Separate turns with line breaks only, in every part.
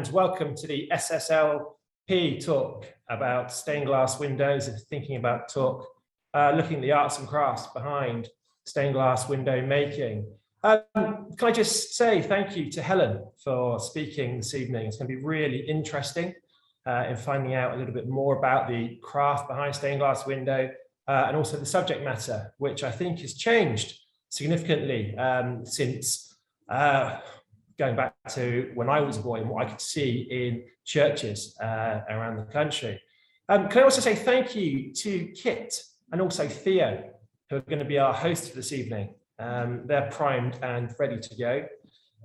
and welcome to the SSLP talk about stained glass windows and thinking about talk, looking at the arts and crafts behind stained glass window making. Can I just say thank you to Helen for speaking this evening. It's going to be really interesting in finding out a little bit more about the craft behind stained glass window and also the subject matter, which I think has changed significantly since going back to when I was a boy and what I could see in churches around the country. Can I also say thank you to Kit and also Theo, who are going to be our hosts for this evening. They're primed and ready to go.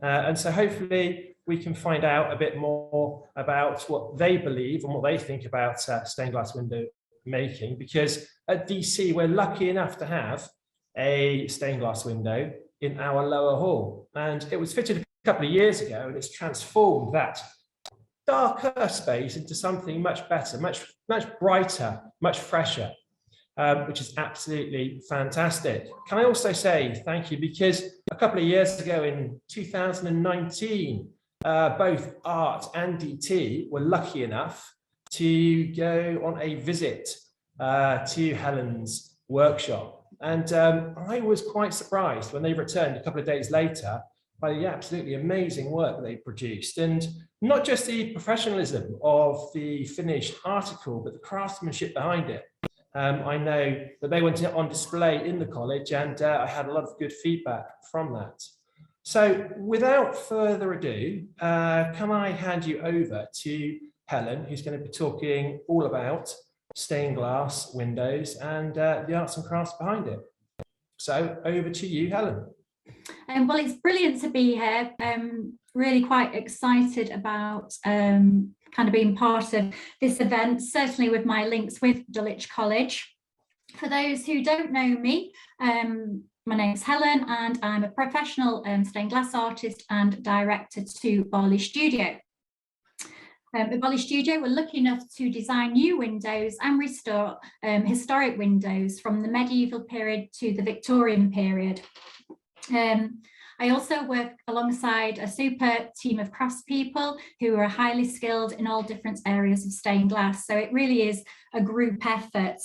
And so hopefully we can find out a bit more about what they believe and what they think about stained glass window making, because at DC, we're lucky enough to have a stained glass window in our lower hall. And it was fitted a couple of years ago, and it's transformed that darker space into something much better, much brighter, much fresher, which is absolutely fantastic. Can I also say thank you, because a couple of years ago in 2019, both Art and DT were lucky enough to go on a visit to Helen's workshop. And I was quite surprised when they returned a couple of days later by the absolutely amazing work that they produced. And not just the professionalism of the finished article, but the craftsmanship behind it. I know that they went on display in the college, and I had a lot of good feedback from that. So without further ado, can I hand you over to Helen, who's going to be talking all about stained glass windows and the arts and crafts behind it. So over to you, Helen.
Well, it's brilliant to be here. Really quite excited about kind of being part of this event, certainly with my links with Dulwich College. For those who don't know me, my name's Helen and I'm a professional stained glass artist and director to Bali Studio. At Bali Studio, we're lucky enough to design new windows and restore historic windows from the medieval period to the Victorian period. I also work alongside a super team of craftspeople who are highly skilled in all different areas of stained glass. So it really is a group effort.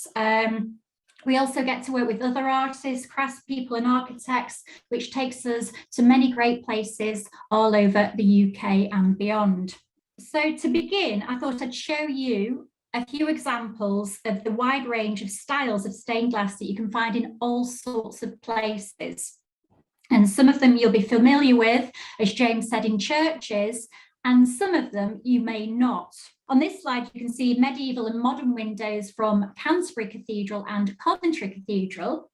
We also get to work with other artists, craftspeople and architects, which takes us to many great places all over the UK and beyond. So to begin, I thought I'd show you a few examples of the wide range of styles of stained glass that you can find in all sorts of places. And some of them you'll be familiar with, as James said, in churches, and some of them you may not. On this slide, you can see medieval and modern windows from Canterbury Cathedral and Coventry Cathedral.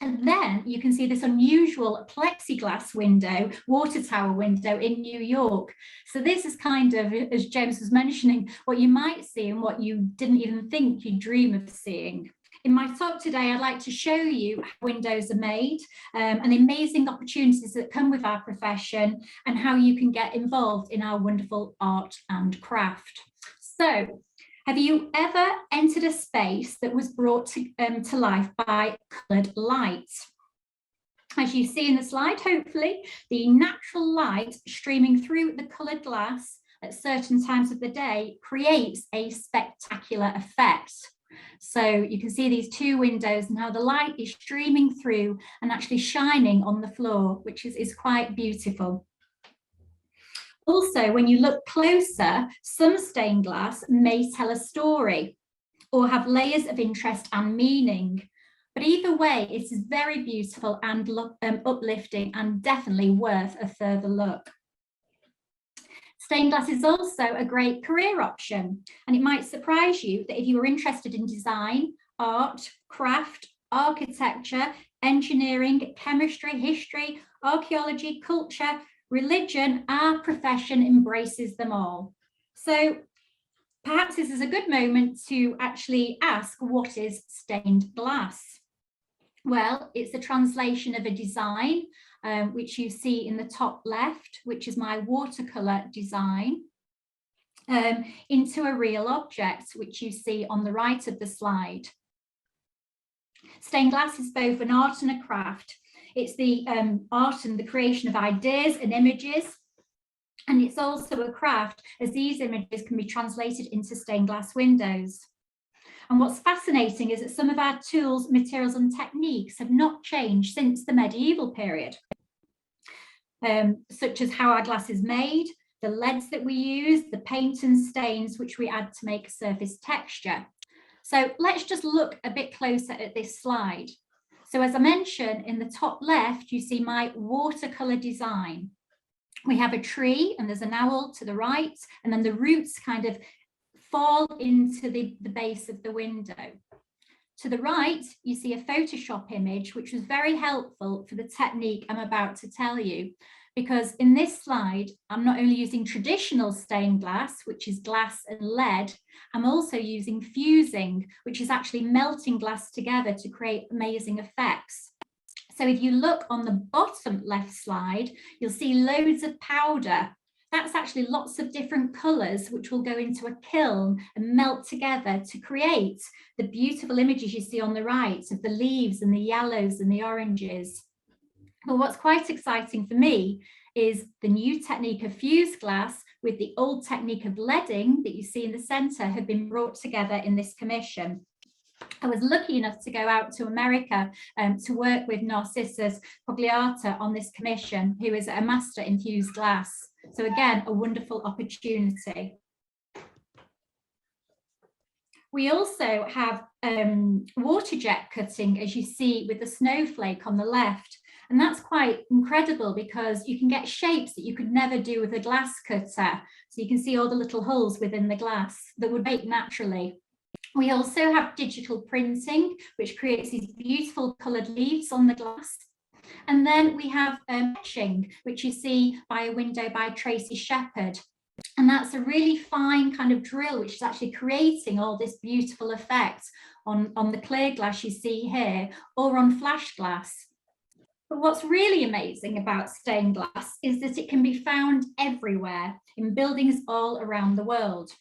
And then you can see this unusual plexiglass window, water tower window in New York. So this is kind of, as James was mentioning, what you might see and what you didn't even think you'd dream of seeing. In my talk today, I'd like to show you how windows are made and the amazing opportunities that come with our profession and how you can get involved in our wonderful art and craft. So, have you ever entered a space that was brought to life by coloured light? As you see in the slide, hopefully, the natural light streaming through the coloured glass at certain times of the day creates a spectacular effect. So you can see these two windows and how the light is streaming through and actually shining on the floor, which is quite beautiful. Also, when you look closer, some stained glass may tell a story or have layers of interest and meaning. But either way, it is very beautiful and uplifting and definitely worth a further look. Stained glass is also a great career option, and it might surprise you that if you are interested in design, art, craft, architecture, engineering, chemistry, history, archaeology, culture, religion, our profession embraces them all. So perhaps this is a good moment to actually ask, what is stained glass? Well, it's a translation of a design, which you see in the top left, which is my watercolour design, into a real object, which you see on the right of the slide. Stained glass is both an art and a craft. It's the art and the creation of ideas and images And it's also a craft, as these images can be translated into stained glass windows. And what's fascinating is that some of our tools, materials and techniques have not changed since the medieval period, such as how our glass is made, the leads that we use, the paint and stains which we add to make a surface texture. So let's just look a bit closer at this slide. So as I mentioned, in the top left, you see my watercolor design. We have a tree and there's an owl to the right, and then the roots kind of fall into the base of the window. To the right, you see a Photoshop image, which was very helpful for the technique I'm about to tell you, because in this slide, I'm not only using traditional stained glass, which is glass and lead, I'm also using fusing, which is actually melting glass together to create amazing effects. So if you look on the bottom left slide, you'll see loads of powder. That's actually lots of different colours which will go into a kiln and melt together to create the beautiful images you see on the right of the leaves and the yellows and the oranges. But what's quite exciting for me is the new technique of fused glass with the old technique of leading that you see in the centre have been brought together in this commission. I was lucky enough to go out to America to work with Narcissus Pugliata on this commission, who is a master in fused glass. So again, a wonderful opportunity. We also have water jet cutting, as you see with the snowflake on the left. And that's quite incredible because you can get shapes that you could never do with a glass cutter. So you can see all the little holes within the glass that would make naturally. We also have digital printing, which creates these beautiful coloured leaves on the glass. And then we have etching, which you see by a window by Tracy Shepherd. And that's a really fine kind of drill, which is actually creating all this beautiful effect on the clear glass you see here, or on flash glass. But what's really amazing about stained glass is that it can be found everywhere in buildings all around the world.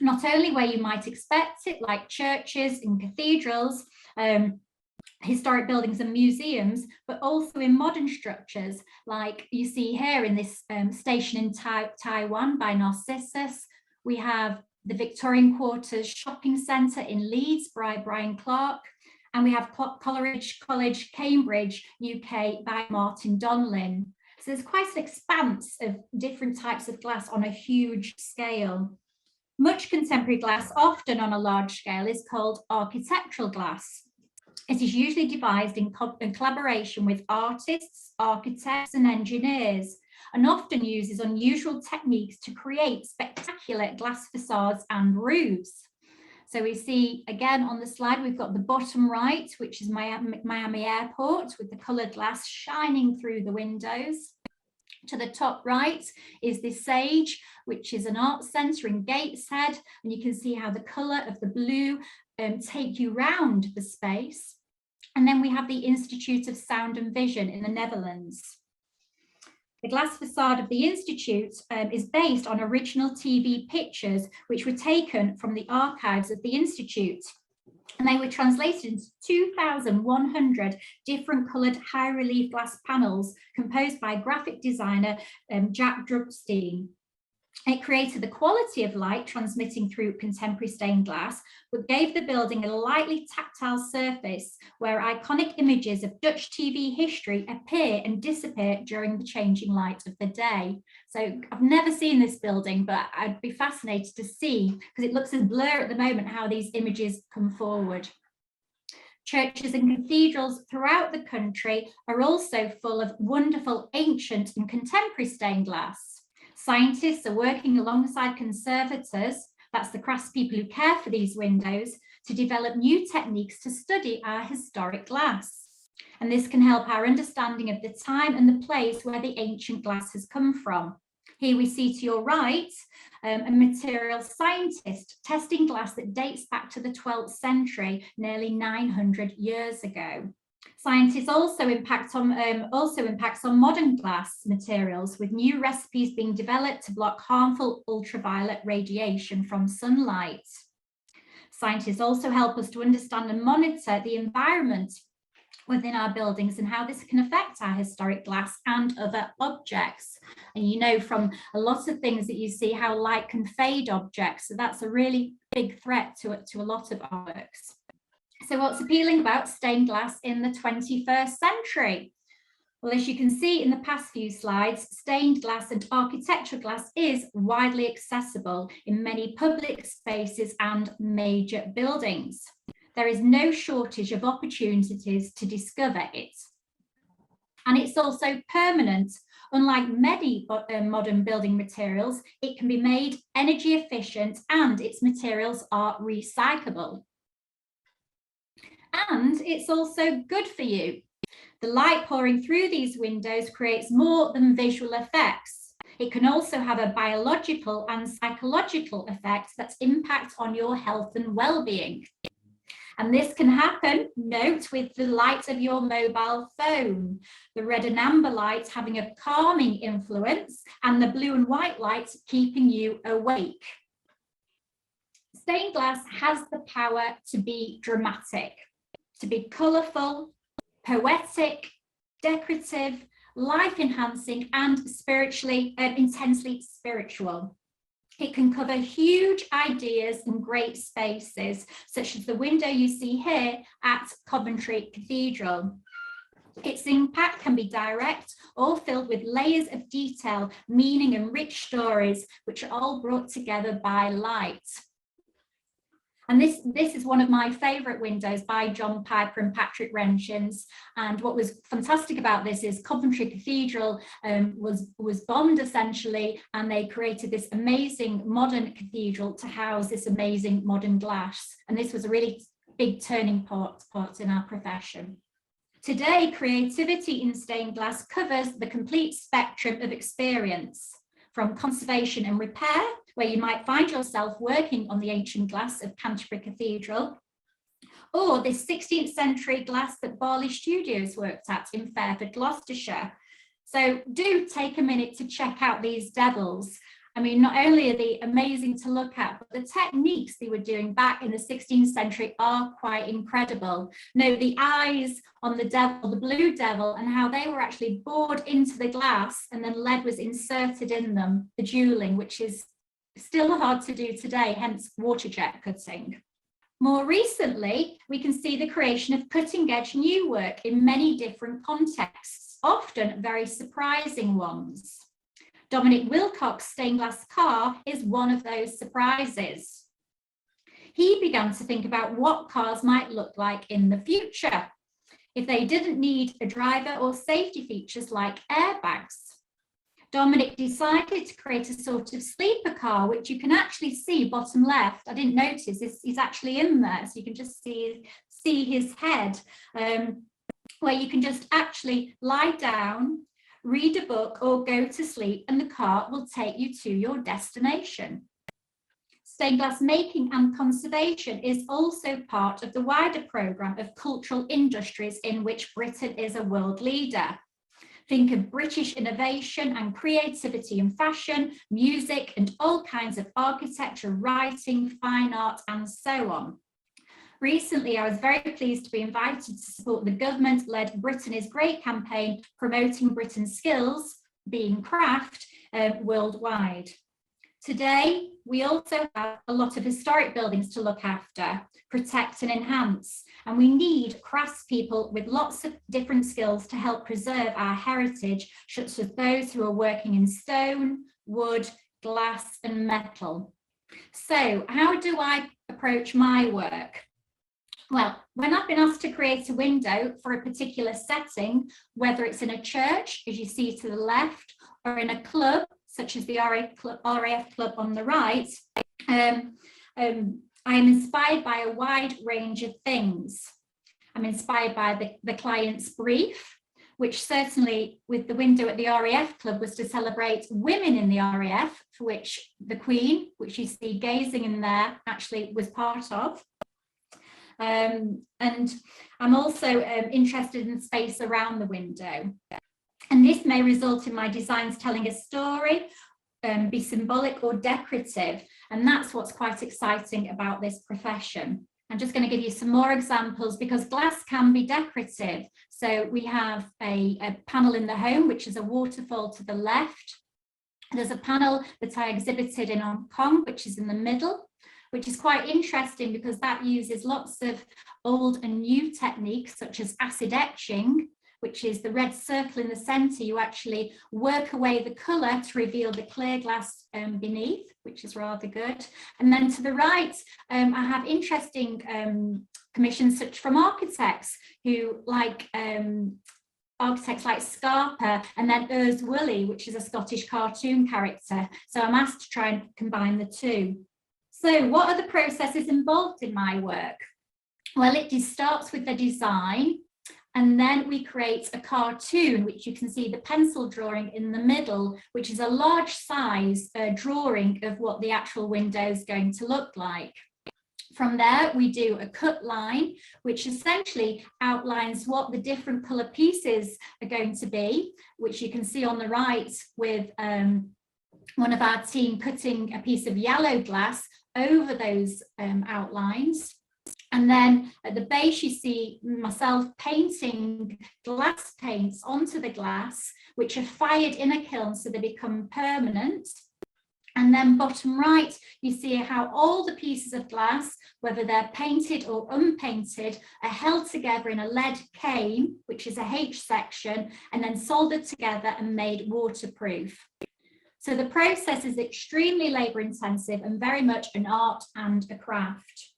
Not only where you might expect it, like churches and cathedrals, historic buildings and museums, but also in modern structures, like you see here in this station in Taiwan by Narcissus. We have the Victorian Quarters Shopping Centre in Leeds by Brian Clark, and we have Coleridge College, Cambridge, UK by Martin Donlin. So there's quite an expanse of different types of glass on a huge scale. Much contemporary glass, often on a large scale, is called architectural glass. It is usually devised in collaboration with artists, architects and engineers, and often uses unusual techniques to create spectacular glass facades and roofs. So we see again on the slide, we've got the bottom right, which is Miami Airport with the coloured glass shining through the windows. To the top right is the Sage, which is an art centre in Gateshead, and you can see how the colour of the blue take you round the space. And then we have the Institute of Sound and Vision in the Netherlands. The glass facade of the Institute is based on original TV pictures, which were taken from the archives of the Institute. And they were translated into 2,100 different coloured high relief glass panels composed by graphic designer Jack Drugstein. It created the quality of light transmitting through contemporary stained glass, but gave the building a lightly tactile surface where iconic images of Dutch TV history appear and disappear during the changing light of the day. So I've never seen this building, but I'd be fascinated to see, because it looks as blur at the moment, how these images come forward. Churches and cathedrals throughout the country are also full of wonderful ancient and contemporary stained glass. Scientists are working alongside conservators, that's the craftspeople who care for these windows, to develop new techniques to study our historic glass. And this can help our understanding of the time and the place where the ancient glass has come from. Here we see to your right a material scientist testing glass that dates back to the 12th century, nearly 900 years ago. Scientists also impacts on modern glass materials, with new recipes being developed to block harmful ultraviolet radiation from sunlight. Scientists also help us to understand and monitor the environment within our buildings and how this can affect our historic glass and other objects. And you know from a lot of things that you see how light can fade objects. So that's a really big threat to a lot of our works. So what's appealing about stained glass in the 21st century? Well, as you can see in the past few slides, stained glass and architectural glass is widely accessible in many public spaces and major buildings. There is no shortage of opportunities to discover it. And it's also permanent. Unlike many modern building materials, it can be made energy efficient and its materials are recyclable. And it's also good for you. The light pouring through these windows creates more than visual effects. It can also have a biological and psychological effect that impact on your health and well-being. And this can happen, note, with the light of your mobile phone, the red and amber light having a calming influence and the blue and white light keeping you awake. Stained glass has the power to be dramatic, to be colourful, poetic, decorative, life-enhancing, and intensely spiritual. It can cover huge ideas and great spaces, such as the window you see here at Coventry Cathedral. Its impact can be direct or filled with layers of detail, meaning and rich stories, which are all brought together by light. And this is one of my favourite windows by John Piper and Patrick Renshins. And what was fantastic about this is Coventry Cathedral was bombed essentially, and they created this amazing modern cathedral to house this amazing modern glass. And this was a really big turning point in our profession. Today, creativity in stained glass covers the complete spectrum of experience, from conservation and repair, where you might find yourself working on the ancient glass of Canterbury Cathedral, or this 16th century glass that Bali Studios worked at in Fairford, Gloucestershire. So do take a minute to check out these devils. I mean, not only are they amazing to look at, but the techniques they were doing back in the 16th century are quite incredible. Now, the eyes on the devil, the blue devil, and how they were actually bored into the glass and then lead was inserted in them, the jewelling, which is still hard to do today, hence water jet cutting. More recently, we can see the creation of cutting-edge new work in many different contexts, often very surprising ones. Dominic Wilcox stained glass car is one of those surprises. He began to think about what cars might look like in the future if they didn't need a driver or safety features like airbags. Dominic decided to create a sort of sleeper car, which you can actually see bottom left. I didn't notice this, he's actually in there, so you can just see his head, where you can just actually lie down, read a book or go to sleep, and the car will take you to your destination. Stained glass making and conservation is also part of the wider programme of cultural industries in which Britain is a world leader. Think of British innovation and creativity in fashion, music, and all kinds of architecture, writing, fine art, and so on. Recently, I was very pleased to be invited to support the government-led Britain is Great campaign promoting Britain's skills, being craft, worldwide. Today, we also have a lot of historic buildings to look after, protect and enhance, and we need craftspeople with lots of different skills to help preserve our heritage, such as those who are working in stone, wood, glass and metal. So how do I approach my work? Well, when I've been asked to create a window for a particular setting, whether it's in a church, as you see to the left, or in a club, such as the RAF Club on the right, I am inspired by a wide range of things. I'm inspired by the client's brief, which certainly with the window at the RAF Club was to celebrate women in the RAF, for which the Queen, which you see gazing in there, actually was part of. And I'm also interested in the space around the window. And this may result in my designs telling a story, be symbolic or decorative. And that's what's quite exciting about this profession. I'm just going to give you some more examples because glass can be decorative. So we have a panel in the home, which is a waterfall to the left. There's a panel that I exhibited in Hong Kong, which is in the middle, which is quite interesting because that uses lots of old and new techniques such as acid etching, which is the red circle in the center. You actually work away the color to reveal the clear glass beneath, which is rather good. And then to the right, I have interesting commissions such from architects who like architects like Scarpa, and then Urs Woolley, which is a Scottish cartoon character. So I'm asked to try and combine the two. So what are the processes involved in my work? Well, it starts with the design, and then we create a cartoon, which you can see the pencil drawing in the middle, which is a large size drawing of what the actual window is going to look like. From there, we do a cut line, which essentially outlines what the different colour pieces are going to be, which you can see on the right with one of our team cutting a piece of yellow glass over those outlines. And then at the base, you see myself painting glass paints onto the glass, which are fired in a kiln so they become permanent. And then bottom right, you see how all the pieces of glass, whether they're painted or unpainted, are held together in a lead cane, which is a H section, and then soldered together and made waterproof. So the process is extremely labour intensive and very much an art and a craft.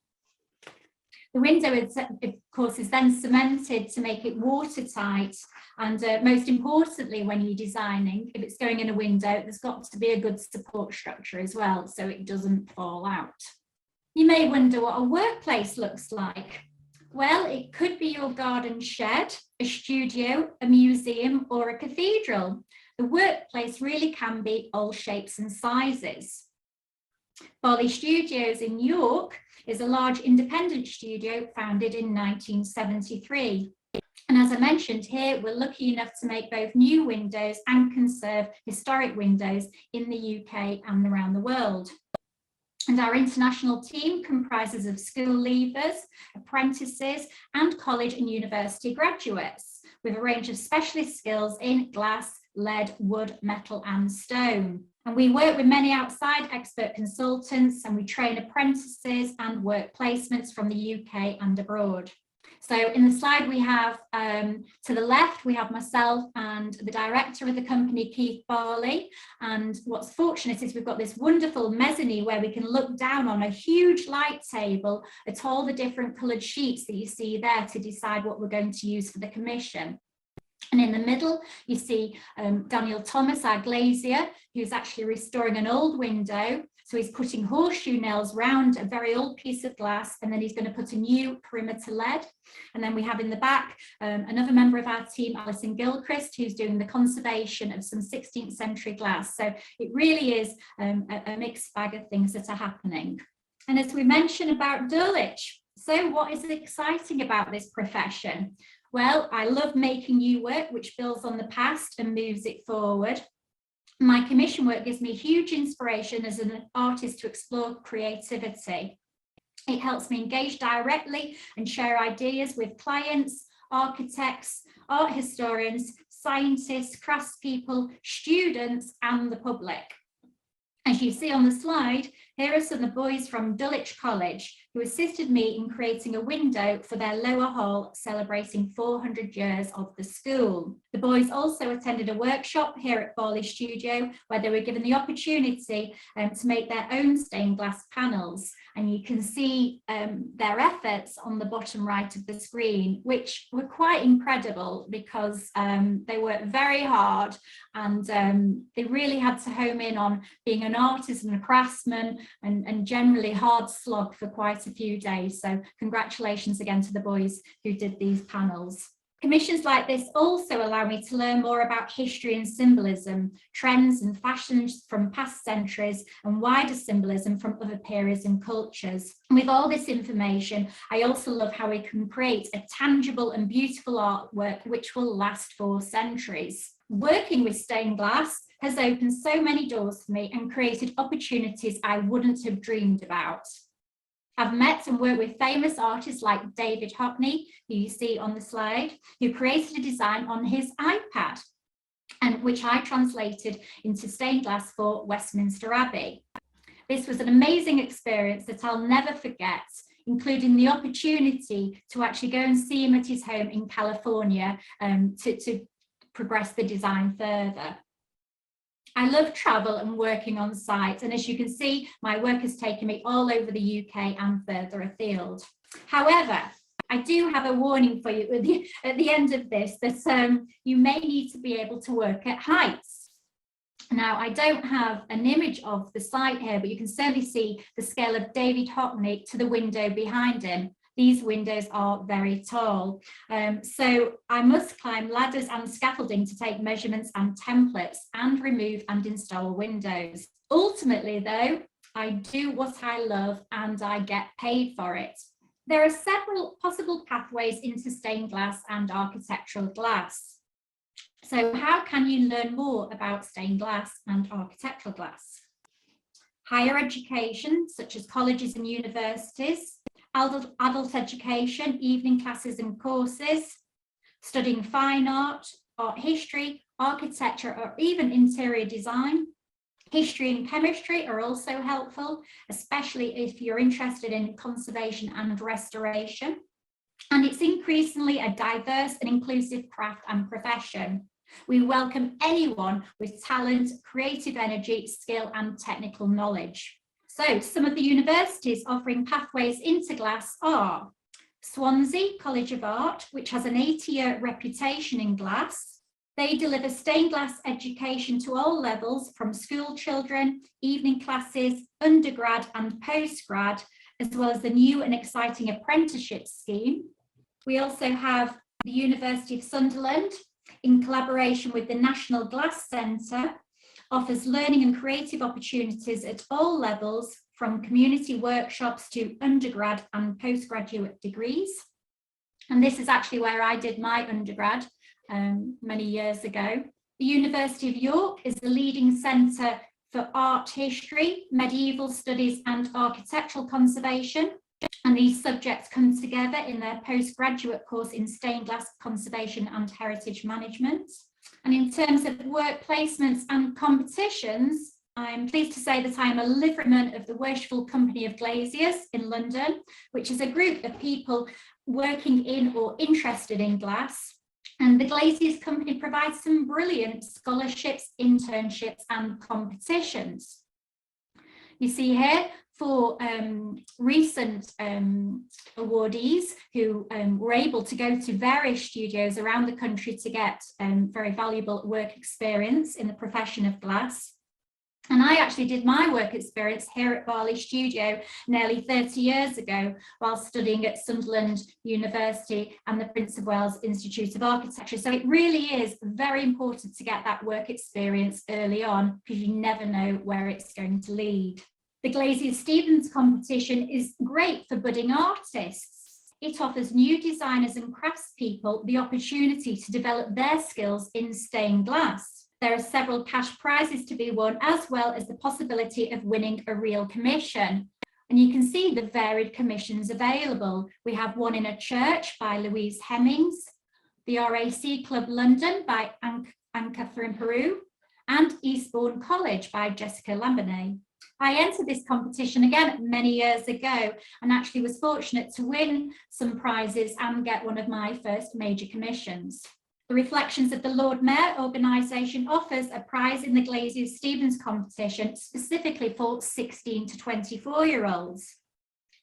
The window, of course, is then cemented to make it watertight. And most importantly, when you're designing, if it's going in a window, there's got to be a good support structure as well, so it doesn't fall out. You may wonder what a workplace looks like. Well, it could be your garden shed, a studio, a museum, or a cathedral. The workplace really can be all shapes and sizes. Bali Studios in York is a large independent studio founded in 1973. And as I mentioned here, we're lucky enough to make both new windows and conserve historic windows in the UK and around the world. And our international team comprises of school leavers, apprentices, and college and university graduates with a range of specialist skills in glass, lead, wood, metal, and stone. And we work with many outside expert consultants, and we train apprentices and work placements from the UK and abroad. So in the slide we have, to the left, we have myself and the director of the company, Keith Bali. And what's fortunate is we've got this wonderful mezzanine where we can look down on a huge light table at all the different coloured sheets that you see there to decide what we're going to use for the commission. And in the middle, you see Daniel Thomas, our glazier, who's actually restoring an old window. So he's putting horseshoe nails round a very old piece of glass, and then he's going to put a new perimeter lead. And then we have in the back another member of our team, Alison Gilchrist, who's doing the conservation of some 16th century glass. So it really is a mixed bag of things that are happening. And as we mentioned about Dulwich, so what is exciting about this profession? Well, I love making new work which builds on the past and moves it forward. My commission work gives me huge inspiration as an artist to explore creativity. It helps me engage directly and share ideas with clients, architects, art historians, scientists, craftspeople, students, and the public. As you see on the slide, here are some of the boys from Dulwich College who assisted me in creating a window for their lower hall celebrating 400 years of the school. The boys also attended a workshop here at Bali Studio where they were given the opportunity to make their own stained glass panels. And you can see their efforts on the bottom right of the screen, which were quite incredible because they worked very hard and they really had to home in on being an artist and a craftsman and generally hard slog for quite a few days. So congratulations again to the boys who did these panels. Commissions like this also allow me to learn more about history and symbolism, trends and fashions from past centuries, and wider symbolism from other periods and cultures. And with all this information, I also love how we can create a tangible and beautiful artwork which will last for centuries. Working with stained glass has opened so many doors for me and created opportunities I wouldn't have dreamed about. I've met and worked with famous artists like David Hockney, who you see on the slide, who created a design on his iPad, and which I translated into stained glass for Westminster Abbey. This was an amazing experience that I'll never forget, including the opportunity to actually go and see him at his home in California to progress the design further. I love travel and working on site, and as you can see, my work has taken me all over the UK and further afield. However, I do have a warning for you at the end of this, that you may need to be able to work at heights. Now, I don't have an image of the site here, but you can certainly see the scale of David Hockney to the window behind him. These windows are very tall. So I must climb ladders and scaffolding to take measurements and templates and remove and install windows. Ultimately, though, I do what I love and I get paid for it. There are several possible pathways into stained glass and architectural glass. So how can you learn more about stained glass and architectural glass? Higher education, such as colleges and universities, adult education, evening classes and courses, studying fine art, art history, architecture, or even interior design. History and chemistry are also helpful, especially if you're interested in conservation and restoration. And it's increasingly a diverse and inclusive craft and profession. We welcome anyone with talent, creative energy, skill, and technical knowledge. So some of the universities offering pathways into glass are Swansea College of Art, which has an 80-year reputation in glass. They deliver stained glass education to all levels, from school children, evening classes, undergrad and postgrad, as well as the new and exciting apprenticeship scheme. We also have the University of Sunderland, in collaboration with the National Glass Centre, offers learning and creative opportunities at all levels, from community workshops to undergrad and postgraduate degrees. And this is actually where I did my undergrad many years ago. The University of York is the leading centre for art history, medieval studies and architectural conservation. And these subjects come together in their postgraduate course in stained glass conservation and heritage management. And in terms of work placements and competitions, I'm pleased to say that I am a liveryman of the Worshipful Company of Glaziers in London, which is a group of people working in or interested in glass. And the Glaziers Company provides some brilliant scholarships, internships and competitions. You see here 4 recent awardees who were able to go to various studios around the country to get very valuable work experience in the profession of glass. And I actually did my work experience here at Bali Studio nearly 30 years ago while studying at Sunderland University and the Prince of Wales Institute of Architecture. So it really is very important to get that work experience early on, because you never know where it's going to lead. The Glaziers Stevens competition is great for budding artists. It offers new designers and craftspeople the opportunity to develop their skills in stained glass. There are several cash prizes to be won, as well as the possibility of winning a real commission. And you can see the varied commissions available. We have one in a church by Louise Hemmings, the RAC Club London by Anne-Catherine Peru, and Eastbourne College by Jessica Lambernet. I entered this competition again many years ago and actually was fortunate to win some prizes and get one of my first major commissions. The Reflections of the Lord Mayor organisation offers a prize in the Glaziers Stevens competition specifically for 16 to 24-year-olds.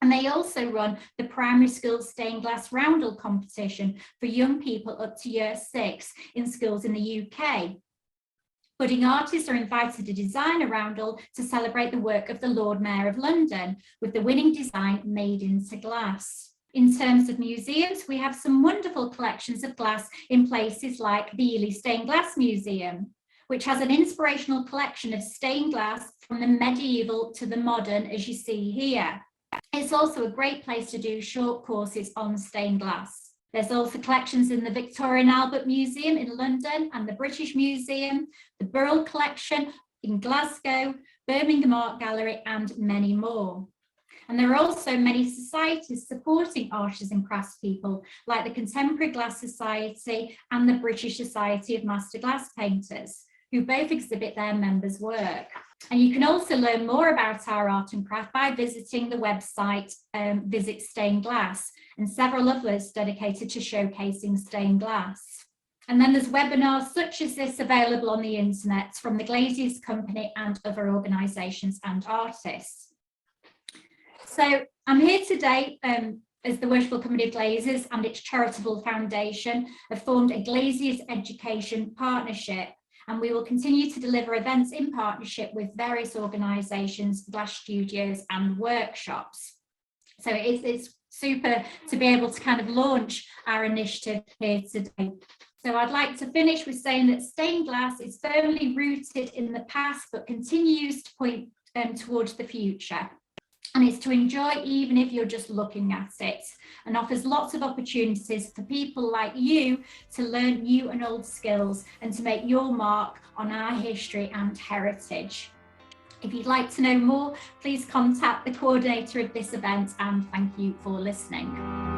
And they also run the primary school stained glass roundel competition for young people up to year 6 in schools in the UK. Budding artists are invited to design a roundel to celebrate the work of the Lord Mayor of London, with the winning design made into glass. In terms of museums, we have some wonderful collections of glass in places like the Ely Stained Glass Museum, which has an inspirational collection of stained glass from the medieval to the modern, as you see here. It's also a great place to do short courses on stained glass. There's also collections in the Victoria and Albert Museum in London and the British Museum, the Burrell Collection in Glasgow, Birmingham Art Gallery, and many more. And there are also many societies supporting artists and craftspeople, like the Contemporary Glass Society and the British Society of Master Glass Painters, who both exhibit their members' work. And you can also learn more about our art and craft by visiting the website Visit Stained Glass, and several others dedicated to showcasing stained glass. And then there's webinars such as this available on the internet from the Glaziers Company and other organisations and artists. So I'm here today as the Worshipful Company of Glaziers and its charitable foundation have formed a Glaziers Education Partnership, and we will continue to deliver events in partnership with various organisations, glass studios and workshops. So it's super to be able to kind of launch our initiative here today. So I'd like to finish with saying that stained glass is firmly rooted in the past, but continues to point towards the future. And it's to enjoy even if you're just looking at it, and offers lots of opportunities for people like you to learn new and old skills and to make your mark on our history and heritage. If you'd like to know more, please contact the coordinator of this event, and thank you for listening.